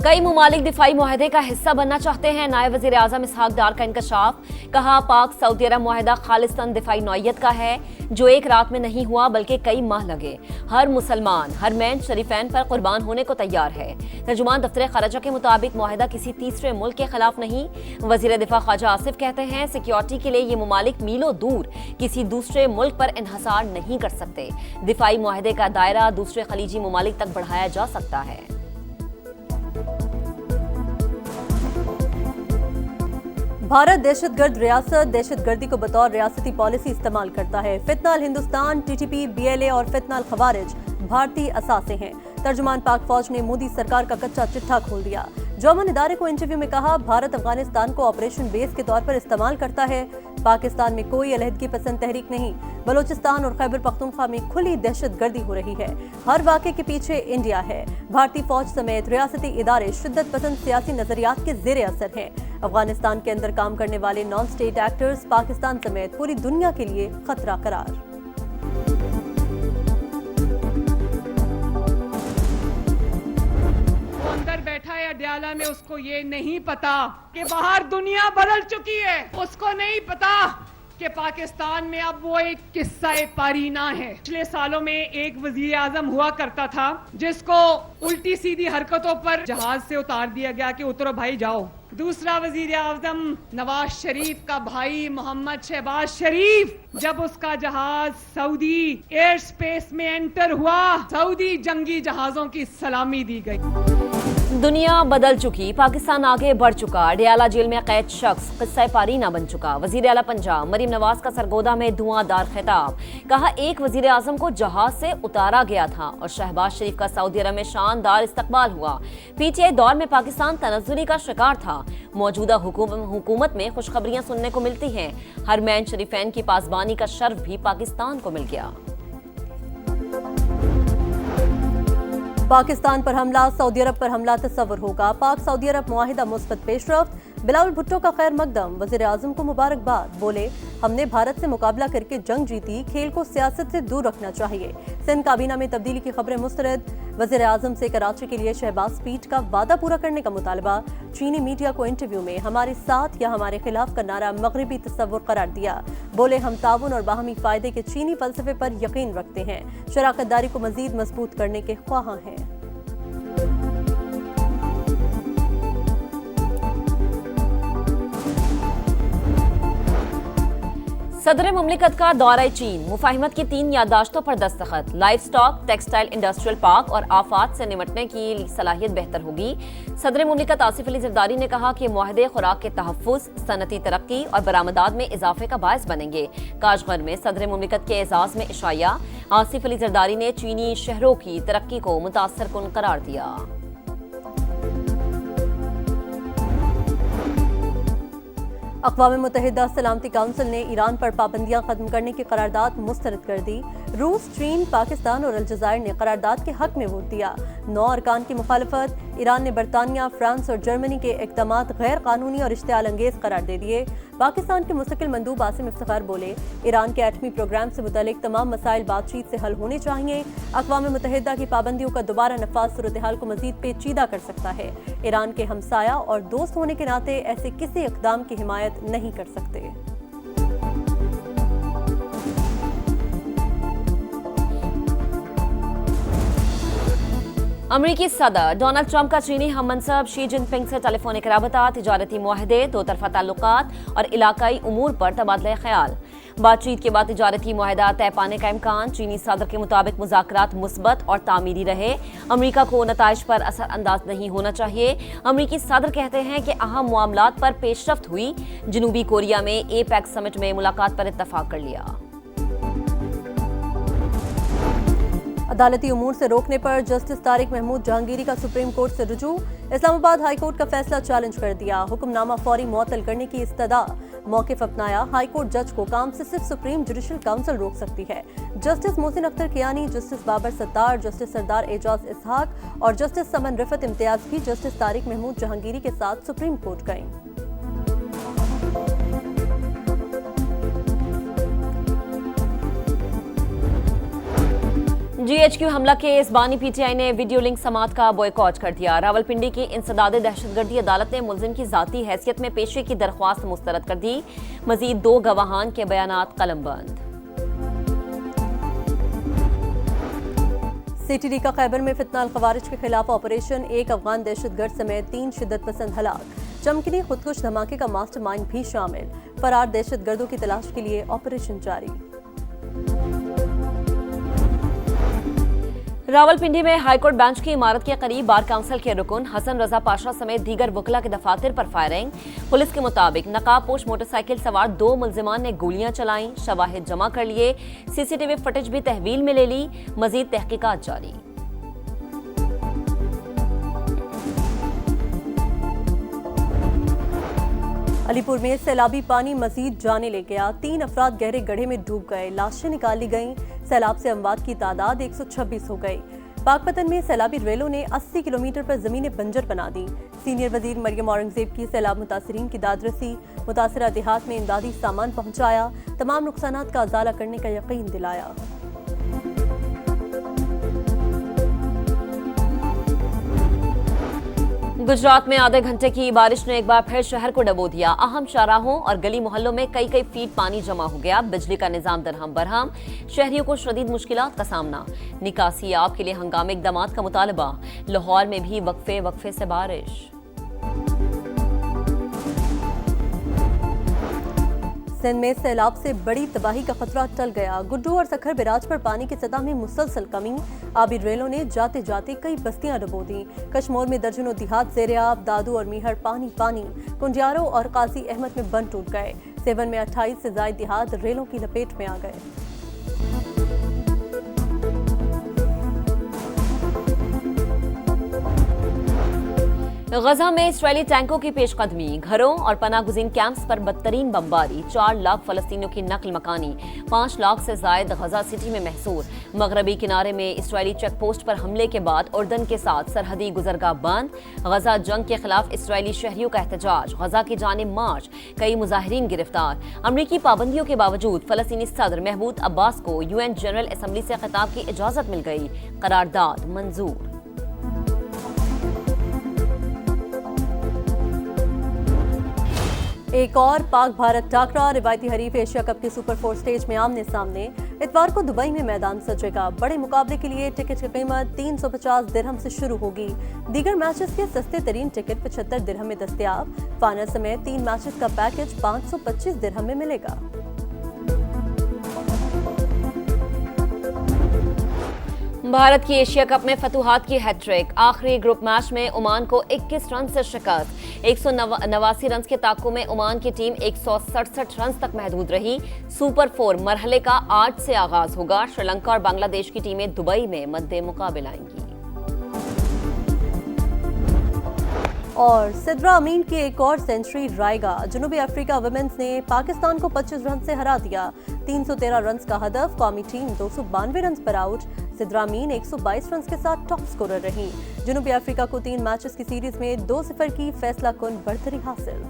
कई मुमालिक दिफाई मुआहदे का हिस्सा बनना चाहते हैं। नायब वज़ीर आज़म इसहाक डार का इंकशाफ। कहा, पाक सऊदी अरब मुआहदा खालिस्तान दिफाई नौइयत का है, जो एक रात में नहीं हुआ बल्कि कई माह लगे। हर मुसलमान हरमैन शरीफैन पर कुर्बान होने को तैयार है। तर्जुमान दफ्तर खारजा के मुताबिक मुआहदा किसी तीसरे मुल्क के खिलाफ नहीं। वज़ीर दिफा ख्वाजा आसिफ कहते हैं, सिक्योरिटी के लिए ये मुमालिक मीलों दूर किसी दूसरे मुल्क पर इन्हसार नहीं कर सकते। दिफाई मुआहदे का दायरा दूसरे खलीजी मुमालिक तक बढ़ाया जा सकता है। भारत दहशतगर्द रियासत दहशतगर्दी को बतौर रियासती पॉलिसी इस्तेमाल करता है। फितना अल हिंदुस्तान, टीटीपी, बीएलए और फितना अल खवारिज भारतीय असासे हैं। तर्जुमान पाक फौज ने मोदी सरकार का कच्चा चिट्ठा खोल दिया। जर्मन इदारे को इंटरव्यू में कहा, भारत अफगानिस्तान को ऑपरेशन बेस के तौर पर इस्तेमाल करता है। पाकिस्तान में कोई अलहदगी पसंद तहरीक नहीं। बलोचिस्तान और खैबर पख्तूनख्वा में खुली दहशतगर्दी हो रही है। हर वाक़े के पीछे इंडिया है। भारतीय फौज समेत रियासती इदारे शिद्दत पसंद सियासी नजरियात के ज़ेरे असर हैं। अफगानिस्तान के अंदर काम करने वाले नॉन स्टेट एक्टर्स पाकिस्तान समेत पूरी दुनिया के लिए खतरा करार। बैठा है अडयाला में, उसको ये नहीं पता कि बाहर दुनिया बदल चुकी है। उसको नहीं पता कि पाकिस्तान में अब वो एक किस्सा पारीना है। पिछले सालों में एक वजीर आजम हुआ करता था जिसको उल्टी सीधी हरकतों पर जहाज से उतार दिया गया कि उतरो भाई जाओ। दूसरा वजीर आजम नवाज शरीफ का भाई मोहम्मद शहबाज शरीफ, जब उसका जहाज सऊदी एयर स्पेस में एंटर हुआ, सऊदी जंगी जहाजों की सलामी दी गई। दुनिया बदल चुकी, पाकिस्तान आगे बढ़ चुका। अडयाला जेल में कैद शख्स किस्सा पारीना बन चुका। वजीर आला पंजाब मरीम नवाज का सरगोदा में धुआंधार खिताब। कहा, एक वजीर आजम को जहाज से उतारा गया था और शहबाज शरीफ का सऊदी अरब में शानदार इस्तकबाल हुआ। पीटीआई दौर में पाकिस्तान तनज़्ज़ुली का शिकार था। मौजूदा हुकूमत में खुशखबरियां सुनने को मिलती हैं। हरमैन शरीफैन की पासबानी का शर्फ भी पाकिस्तान को मिल गया। पाकिस्तान पर हमला, सऊदी अरब पर हमला तस्वर होगा। पाक सऊदी अरब मुआहिदा मुस्बत पेशरफ्त। बिलावल भुट्टो का खैर मकदम, वज़ीर आज़म को मुबारकबाद। बोले, हमने भारत से मुकाबला करके जंग जीती, खेल को सियासत से दूर रखना चाहिए। सिंध काबीना में तब्दीली की खबरें मुस्तरद। वज़ीर आज़म से कराची के लिए शहबाज स्पीड का वादा पूरा करने का मुतालबा। चीनी मीडिया को इंटरव्यू में हमारे साथ या हमारे खिलाफ का नारा मगरबी तस्वुर करार दिया। बोले, हम ताउन और बाहमी फायदे के चीनी फलसफे पर यकीन रखते हैं। शराकतदारी को मजीद मजबूत करने के ख्वाहां हैं। सदर मुमलिकत का दौरा चीन, मुफाहिमत की 3 याददाश्तों पर दस्तखत। Life stock, textile industrial park और आफात से निमटने की सलाहियत बेहतर होगी। सदर मुमलिकत आसिफ अली जरदारी ने कहा कि मुआहदे खुराक के तहफ़्फ़ुज़, सनती तरक्की और बरामदात में इजाफे का बायस बनेंगे। काशगर में सदर मुमलिकत के एजाज़ में इशाया। आसिफ अली जरदारी ने चीनी शहरों की तरक्की को मुतासरकुन करार दिया। अक़वाम मुत्तहिदा सलामती काउंसिल ने ईरान पर पाबंदियां खत्म करने की करारदाद मुस्तरद कर दी। रूस, चीन, पाकिस्तान और अलजायर ने करारदाद के हक में वोट दिया। 9 अरकान की मुखालफत। ईरान ने बरतानिया, फ्रांस और जर्मनी के इक़दामात गैर कानूनी और इश्तियाल अंगेज करार दे दिए। पाकिस्तान के मुस्तकिल मंदूब आसिम इफ्तिखार बोले, ईरान के एटमी प्रोग्राम से मुतालिक तमाम मसाइल बातचीत से हल होने चाहिए। अक़वाम मुत्तहिदा की पाबंदियों का दोबारा नफाज सूरत हाल को मजीद पेचीदा कर सकता है। ईरान के हमसाया और दोस्त होने के नाते ऐसे किसी इक़दाम की हिमायत नहीं कर सकते। अमरीकी सदर डोनाल्ड ट्रंप का चीनी हम मनसब शी जिनपिंग से टेलीफोनिक राबता, तिजारती मुआहदे, दो तरफा ताल्लुकात और इलाकाई उमूर पर तबादला ख्याल। बातचीत के बाद तिजारती मुआहदा तय पाने का इम्कान। चीनी सदर के मुताबिक मुज़ाकरात मुस्बत और तामीरी रहे। अमरीका को नताइज पर असरअंदाज नहीं होना चाहिए। अमरीकी सदर कहते हैं कि अहम मामलात पर पेशरफ्त हुई। जनूबी कोरिया में एपेक समिट में मुलाकात पर इत्तफाक कर लिया। अदालती उमूर से रोकने पर जस्टिस तारिक महमूद जहांगीरी का सुप्रीम कोर्ट से रुजू। इस्लामाबाद हाई कोर्ट का फैसला चैलेंज कर दिया। हुक्मनामा फौरी मुअत्तल करने की इस्तदा। मौक़िफ़ अपनाया। हाई कोर्ट जज को काम से सिर्फ सुप्रीम जुडिशल काउंसिल रोक सकती है। Justice Mohsin Akhtar Kiani, Justice Babar Sattar, Justice Sardar Ejaz Ishaq और जस्टिस समन रिफत इम्तियाज भी जस्टिस तारिक महमूद जहांगीरी के साथ सुप्रीम कोर्ट गईं। जीएचक्यू हमला केस बानी पीटीआई ने वीडियो लिंक समात का बॉयकॉट कर दिया। रावलपिंडी की इंसदादे दहशतगर्दी अदालत ने मुलजिम की जाती हैसियत में पेशी की दरख्वास्त मुस्तरद कर दी। मजीद 2 गवाहान के बयानात कलमबंद। सीटीडी का खैबर में फितनाल खवारिज के खिलाफ ऑपरेशन, 1 अफगान दहशतगर्द समेत 3 शिद्दत पसंद हलाक। चमकनी खुदकुश धमाके का मास्टरमाइंड भी शामिल। फरार दहशतगर्दों की तलाश के लिए ऑपरेशन जारी। रावलपिंडी में हाईकोर्ट बेंच की इमारत के करीब बार काउंसिल के रुकन हसन रजा पाशा समेत दीगर वकला के दफातर पर फायरिंग। पुलिस के मुताबिक नकाबपोश मोटरसाइकिल सवार 2 मुलजिमान ने गोलियां चलाईं। शवाहिद जमा कर लिए। सीसीटीवी फुटेज भी तहवील में ले ली। मजीद तहकीकात जारी। अलीपुर में सैलाबी पानी मजीद जाने ले गया। 3 अफराद गहरे गड्ढे में डूब गए। लाशें निकाली गईं। सैलाब से अमवात की तादाद 126 हो गई। पाकपतन में सैलाबी रेलों ने 80 किलोमीटर पर जमीनें बंजर बना दी। सीनियर वजीर मरियम औरंगजेब की सैलाब मुतासरीन की दादरसी। मुतासरा देहात में इमदादी सामान पहुंचाया। तमाम नुकसानात का अजाला करने का यकीन दिलाया। गुजरात में आधे घंटे की बारिश ने एक बार फिर शहर को डबो दिया। अहम शाहराहों और गली मोहल्लों में कई फीट पानी जमा हो गया। बिजली का निजाम दरहम बरहम। शहरियों को शदीद मुश्किलात का सामना। निकासी आब के लिए हंगामी इक़दामात का मुतालबा। लाहौर में भी वक्फे से बारिश। सिंध में सैलाब से बड़ी तबाही का खतरा टल गया। गुड्डू और सखर बिराज पर पानी की सतह में मुसलसल कमी। आबी रेलों ने जाते जाते कई बस्तियां डुबो दी। कश्मोर में दर्जनों देहात ज़ेर-ए-आब। दादू और मीहर पानी। कुंजारों और काजी अहमद में बंद टूट गए। सेवन में 28 से ज्यादा देहात रेलों की लपेट में आ गए। गजा में इस्राएली टैंकों की पेशकदमी। घरों और पनागुज़ीन कैंप्स पर बदतरीन बमबारी। 4 लाख फलस्तीनियों की नकल मकानी। 5 लाख से जायद गजा सिटी में महसूर। मगरबी किनारे में इस्राएली चेक पोस्ट पर हमले के बाद उर्दन के साथ सरहदी गुजरगाह बंद। गजा जंग के खिलाफ इस्राएली शहरियों का एहतजाज। गजा की जानिब मार्च। कई मुजाहिरीन गिरफ्तार। अमरीकी पाबंदियों के बावजूद फलस्तीनी सदर महमूद अब्बास को UN जनरल असम्बली से खिताब की इजाजत मिल गई। करारदाद मंजूर। एक और पाक भारत टाकरा। रिवायती हरीफ एशिया कप के सुपर 4 स्टेज में आमने सामने। इतवार को दुबई में मैदान सजेगा। बड़े मुकाबले के लिए टिकट की कीमत 350 दिरहम से शुरू होगी। दीगर मैचेस के सस्ते तरीन टिकट 75 दिरहम में दस्तयाब। फाइनल समेत 3 मैचेस का पैकेज 525 दिरहम में मिलेगा। भारत की एशिया कप में फतुहात की हैट्रिक। आखिरी ग्रुप मैच में ओमान को 21 रन से शिकस्त। 189 रन के ताक़ु में ओमान की टीम 167 रन तक महदूद रही। सुपर 4 मरहले का 8 से आगाज होगा। श्रीलंका और बांग्लादेश की टीमें दुबई में मद्दे मुकाबला आएंगी। और सिद्रा अमीन की एक और सेंचुरी रायगा। जनूबी अफ्रीका वुमेन्स ने पाकिस्तान को 25 रन से हरा दिया। 313 रन का हदफ। कौमी टीम 292 रन पर आउट। सिद्रा अमीन 122 रन के साथ टॉप स्कोरर रही। जनूबी अफ्रीका को 3 मैचेस की सीरीज में 2-0 की फैसला कुन बढ़तरी हासिल।